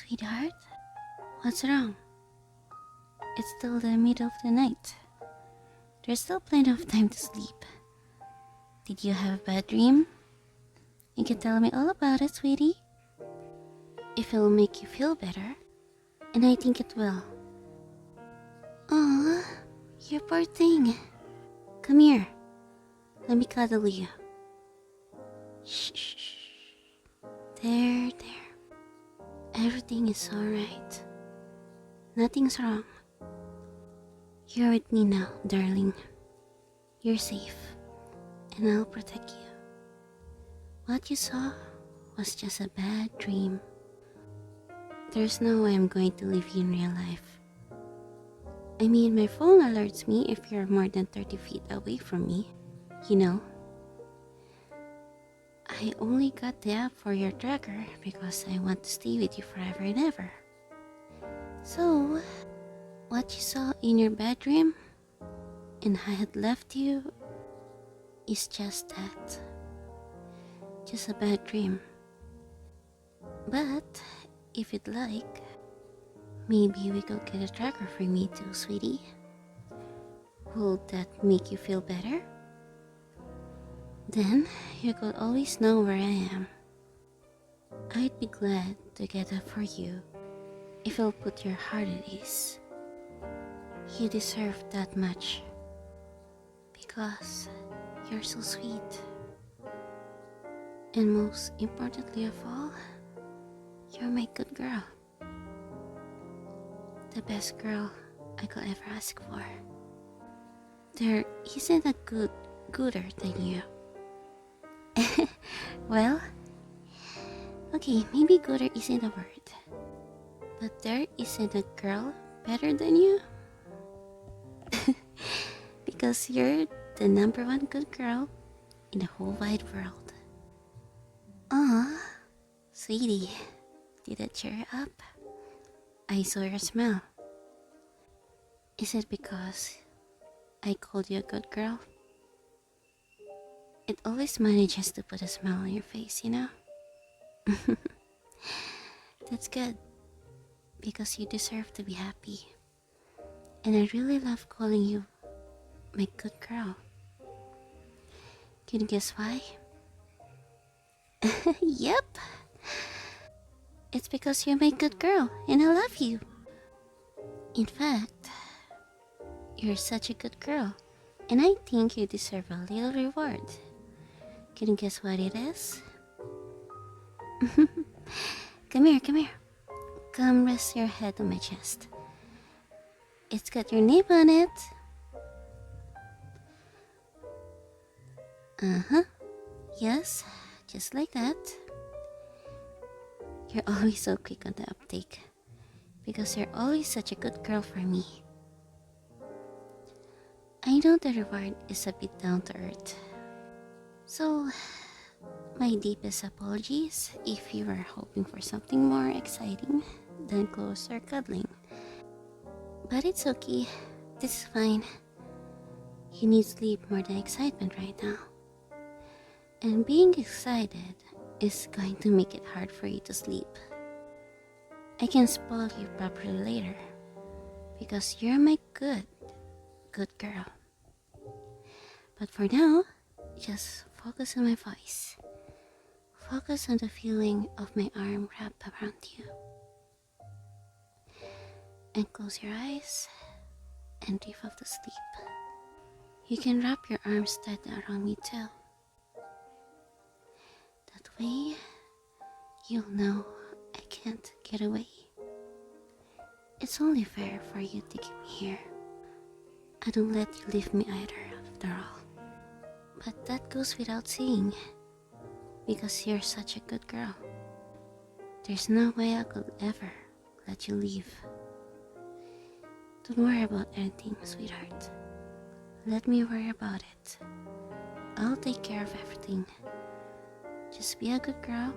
Sweetheart, what's wrong? It's still the middle of the night. There's still plenty of time to sleep. Did you have a bad dream? You can tell me all about it, sweetie. If it'll make you feel better, and I think it will. Aw, you poor thing. Come here. Let me cuddle you. Shh, shh, shh. There. Everything is alright. Nothing's wrong. You're with me now, darling. You're safe, and I'll protect you. What you saw was just a bad dream. There's no way I'm going to leave you in real life. I mean, my phone alerts me if you're more than 30 feet away from me. You know. I only got the app for your tracker because I want to stay with you forever and ever. So, what you saw in your bedroom and I had left you is just that. Just a bad dream. But, if you'd like, maybe we could get a tracker for me too, sweetie. Will that make you feel better? Then, you could always know where I am. I'd be glad to get that for you if it'll put your heart at ease. You deserve that much because you're so sweet. And most importantly of all, you're my good girl. The best girl I could ever ask for. There isn't a gooder than you. Well, okay, maybe gooder isn't a word. But there isn't a girl better than you. Because you're the #1 good girl in the whole wide world. Aw, sweetie, did that cheer you up? I saw your smile. Is it because I called you a good girl? It always manages to put a smile on your face, you know? That's good, because you deserve to be happy. And I really love calling you my good girl. Can you guess why? Yep! It's because you're my good girl, and I love you. In fact, you're such a good girl, and I think you deserve a little reward. Can you guess what it is? Come here. Come rest your head on my chest. It's got your name on it. Yes, just like that. You're always so quick on the uptake because you're always such a good girl for me. I know the reward is a bit down to earth. So, my deepest apologies if you were hoping for something more exciting than closer cuddling. But it's okay, this is fine. You need sleep more than excitement right now. And being excited is going to make it hard for you to sleep. I can spoil you properly later because you're my good girl. But for now, just focus on my voice. Focus on the feeling of my arm wrapped around you. And close your eyes and drift off to sleep. You can wrap your arms tight around me too. That way, you'll know I can't get away. It's only fair for you to keep me here. I don't let you leave me either, after all. But that goes without saying, because you're such a good girl. There's no way I could ever let you leave. Don't worry about anything, sweetheart. Let me worry about it. I'll take care of everything. Just be a good girl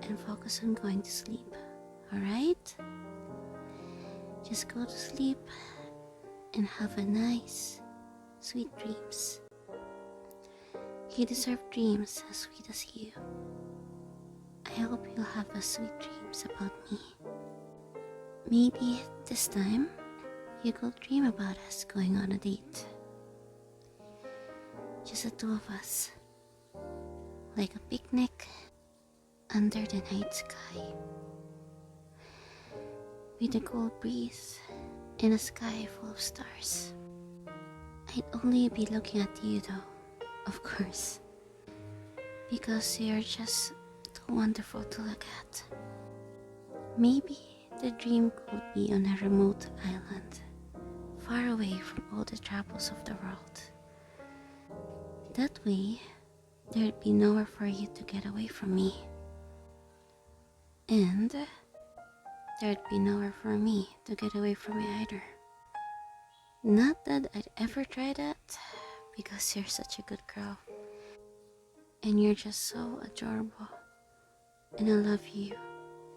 and focus on going to sleep, alright? Just go to sleep and have a nice, sweet dreams. You deserve dreams as sweet as you. I hope you'll have a sweet dreams about me. Maybe this time you could dream about us going on a date. Just the two of us, like a picnic under the night sky, with a cold breeze and a sky full of stars. I'd only be looking at you though, of course, because you're just too wonderful to look at. Maybe the dream could be on a remote island, far away from all the troubles of the world. That way, there'd be nowhere for you to get away from me. And there'd be nowhere for me to get away from you either. Not that I'd ever try that, because you're such a good girl. And you're just so adorable. And I love you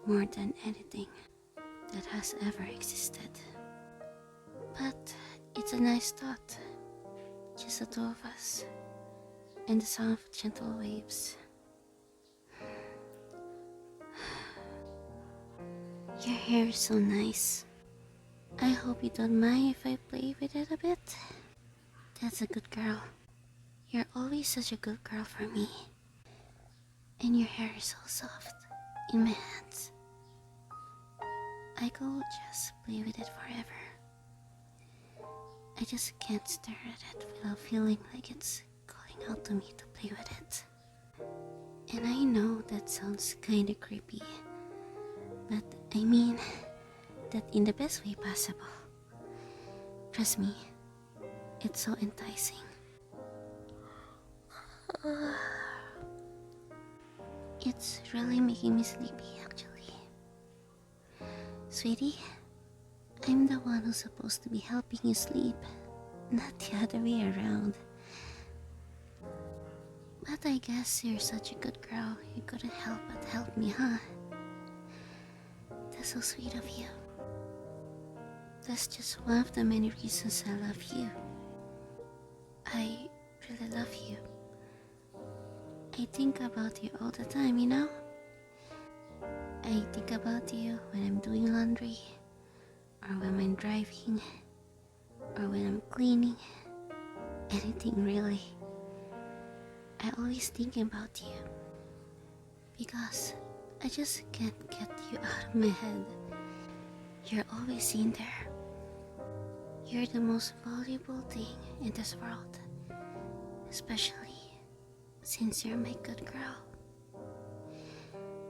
more than anything that has ever existed. But it's a nice thought. Just the two of us. And the sound of gentle waves. Your hair is so nice. I hope you don't mind if I play with it a bit. That's a good girl. You're always such a good girl for me. And your hair is so soft in my hands. I could just play with it forever. I just can't stare at it without feeling like it's calling out to me to play with it. And I know that sounds kinda creepy, but I mean that in the best way possible. Trust me, it's so enticing. It's really making me sleepy, actually. Sweetie, I'm the one who's supposed to be helping you sleep, not the other way around. But I guess you're such a good girl, you couldn't help but help me, huh? That's so sweet of you. That's just one of the many reasons I love you. I really love you. I think about you all the time, you know? I think about you when I'm doing laundry, or when I'm driving, or when I'm cleaning. Anything really. I always think about you. Because I just can't get you out of my head. You're always in there. You're the most valuable thing in this world. Especially since you're my good girl.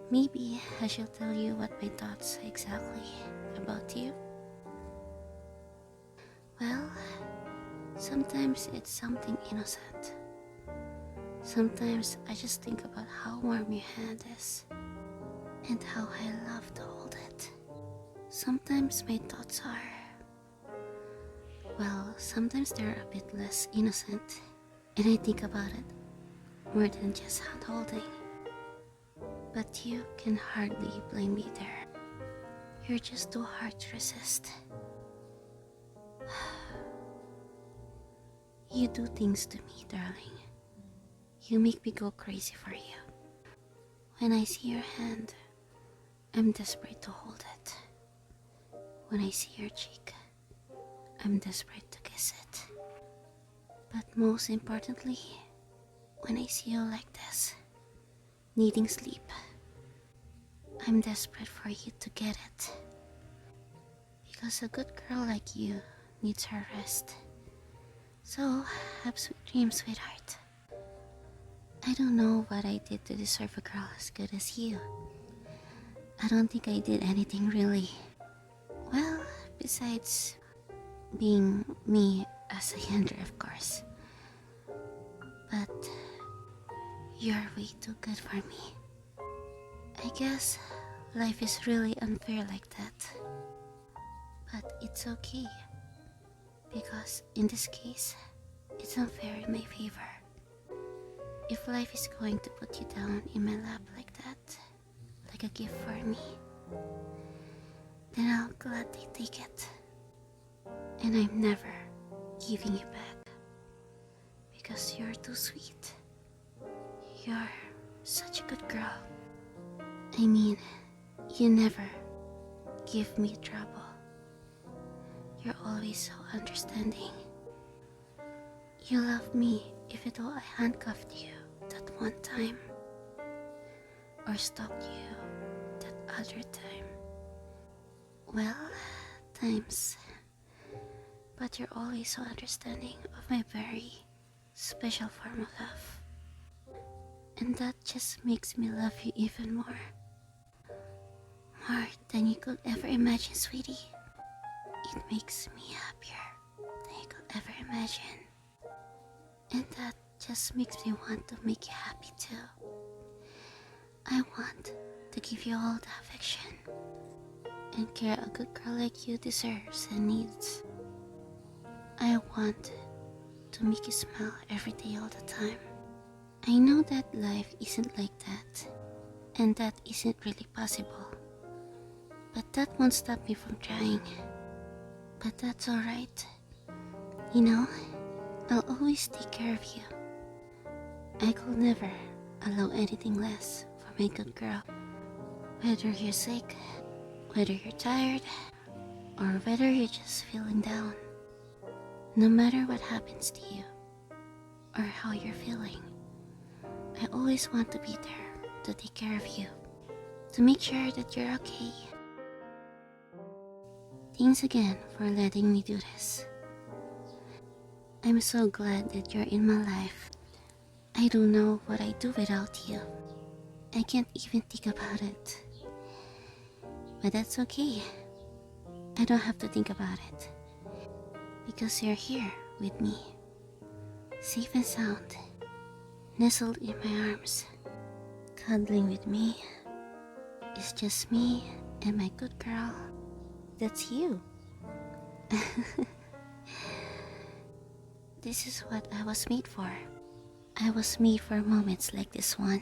Maybe I should tell you what my thoughts exactly about you. Well, sometimes it's something innocent. Sometimes I just think about how warm your hand is and how I love to hold it. Sometimes my thoughts are, well, sometimes they're a bit less innocent, and I think about it more than just hand holding. But you can hardly blame me there. You're just too hard to resist. You do things to me, darling. You make me go crazy for you. When I see your hand, I'm desperate to hold it. When I see your cheek, I'm desperate to kiss it. But most importantly, when I see you like this, needing sleep, I'm desperate for you to get it. Because a good girl like you needs her rest. So, have sweet dreams, sweetheart. I don't know what I did to deserve a girl as good as you. I don't think I did anything really. Well, besides being me as a Yandere, of course. But you're way too good for me. I guess life is really unfair like that. But it's okay. Because in this case, it's unfair in my favor. If life is going to put you down in my lap like that, like a gift for me, then I'll gladly take it. And I'm never giving you back. Because you're too sweet. You're such a good girl. I mean, you never give me trouble. You're always so understanding. You love me even though I handcuffed you that one time, or stalked you that other time. Well, times. But you're always so understanding of my very special form of love. And that just makes me love you even more. More than you could ever imagine, sweetie. It makes me happier than you could ever imagine. And that just makes me want to make you happy too. I want to give you all the affection and care a good girl like you deserves and needs. I want to make you smile every day all the time. I know that life isn't like that, and that isn't really possible. But that won't stop me from trying. But that's alright. You know, I'll always take care of you. I could never allow anything less for my good girl. Whether you're sick, whether you're tired, or whether you're just feeling down. No matter what happens to you, or how you're feeling, I always want to be there to take care of you, to make sure that you're okay. Thanks again for letting me do this. I'm so glad that you're in my life. I don't know what I'd do without you. I can't even think about it. But that's okay. I don't have to think about it. Because you're here with me, safe and sound, nestled in my arms, cuddling with me. It's just me and my good girl. That's you. This is what I was made for. I was made for moments like this one.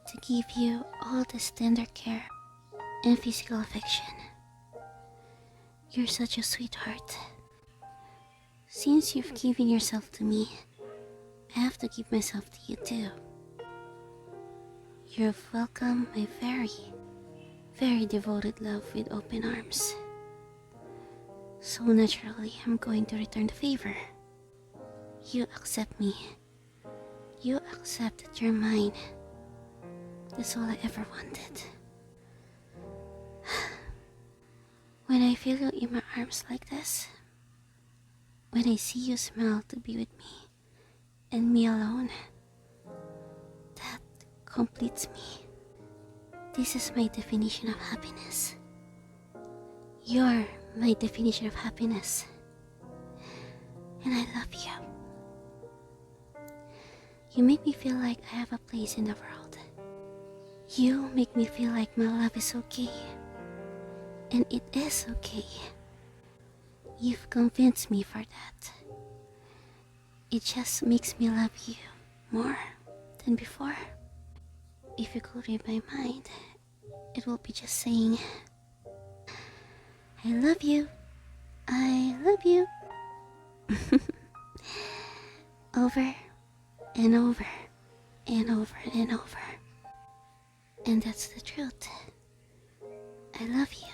To give you all this tender care and physical affection. You're such a sweetheart. Since you've given yourself to me, I have to give myself to you too. You've welcomed my very, very devoted love with open arms. So naturally, I'm going to return the favor. You accept me. You accept that you're mine. That's all I ever wanted. When I feel you in my arms like this, when I see you smile to be with me, and me alone, that completes me. This is my definition of happiness. You're my definition of happiness. And I love you. You make me feel like I have a place in the world. You make me feel like my love is okay. And it is okay. You've convinced me for that. It just makes me love you more than before. If you could read my mind, it will be just saying, I love you. I love you. Over and over and over and over. And that's the truth. I love you.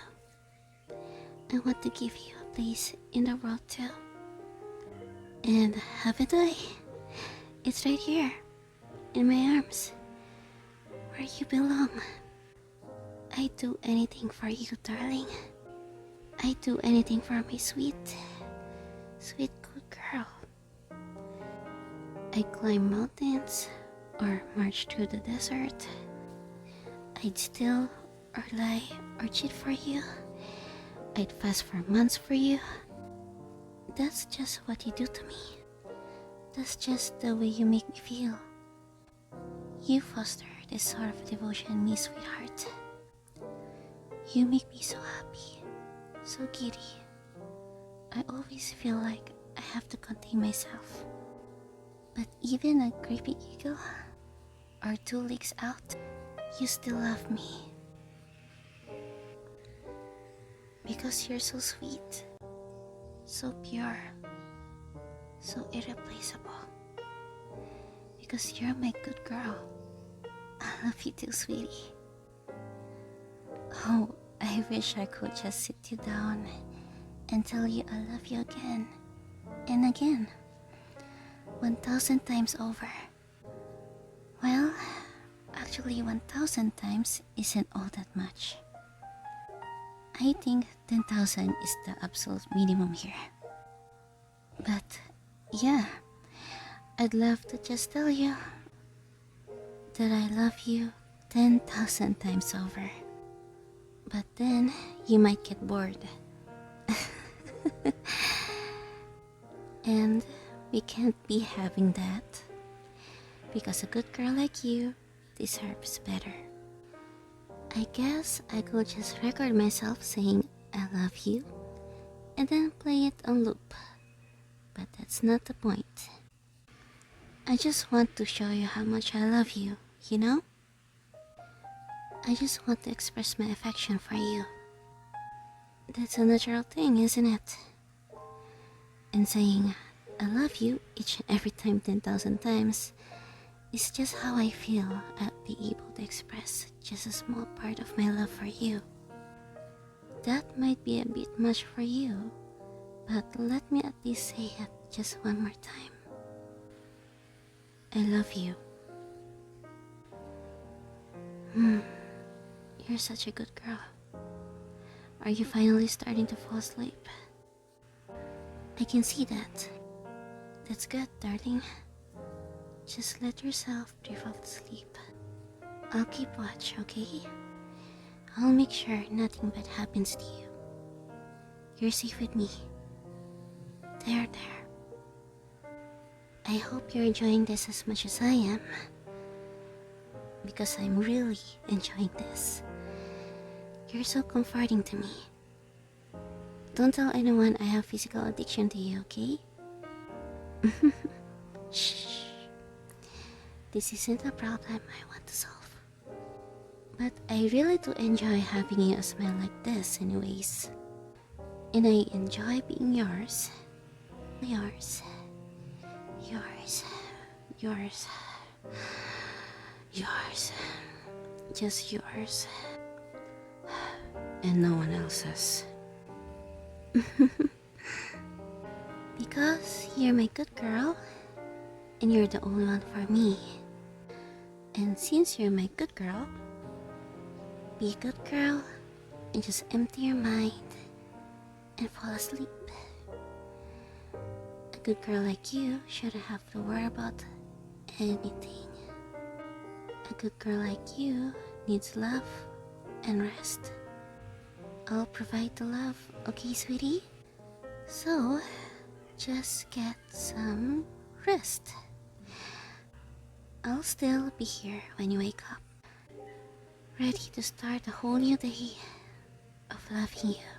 I want to give you a place in the world too. And haven't I? It's right here, in my arms, where you belong. I'd do anything for you, darling. I'd do anything for my sweet, sweet good girl. I'd climb mountains or march through the desert. I'd steal or lie or cheat for you. I'd fast for months for you. That's just what you do to me. That's just the way you make me feel. You foster this sort of devotion in me, sweetheart. You make me so happy, so giddy. I always feel like I have to contain myself. But even a creepy giggle or 2 legs out, you still love me. Because you're so sweet, so pure, so irreplaceable. Because you're my good girl. I love you too, sweetie. Oh, I wish I could just sit you down and tell you I love you again and again, 1,000 times over. Well, actually 1,000 times isn't all that much. I think 10,000 is the absolute minimum here. But yeah, I'd love to just tell you that I love you 10,000 times over. But then you might get bored. And we can't be having that. Because a good girl like you deserves better. I guess I could just record myself saying I love you and then play it on loop. But that's not the point. I just want to show you how much I love you, you know? I just want to express my affection for you. That's a natural thing, isn't it? And saying I love you each and every time 10,000 times is just how I feel I'll be able to express just a small part of my love for you. That might be a bit much for you, but let me at least say it just one more time. I love you. You're such a good girl. Are you finally starting to fall asleep? I can see that. That's good, darling. Just let yourself drift off to sleep. I'll keep watch, okay? I'll make sure nothing bad happens to you. You're safe with me. There. I hope you're enjoying this as much as I am. Because I'm really enjoying this. You're so comforting to me. Don't tell anyone I have physical addiction to you, okay? Shh. This isn't a problem I want to solve. But I really do enjoy having you smile like this anyways. And I enjoy being yours. Yours. Just yours. And no one else's. Because you're my good girl, and you're the only one for me. And since you're my good girl, be a good girl and just empty your mind and fall asleep. A good girl like you shouldn't have to worry about anything. A good girl like you needs love and rest. I'll provide the love, okay, sweetie? So, just get some rest. I'll still be here when you wake up, ready to start a whole new day of loving you.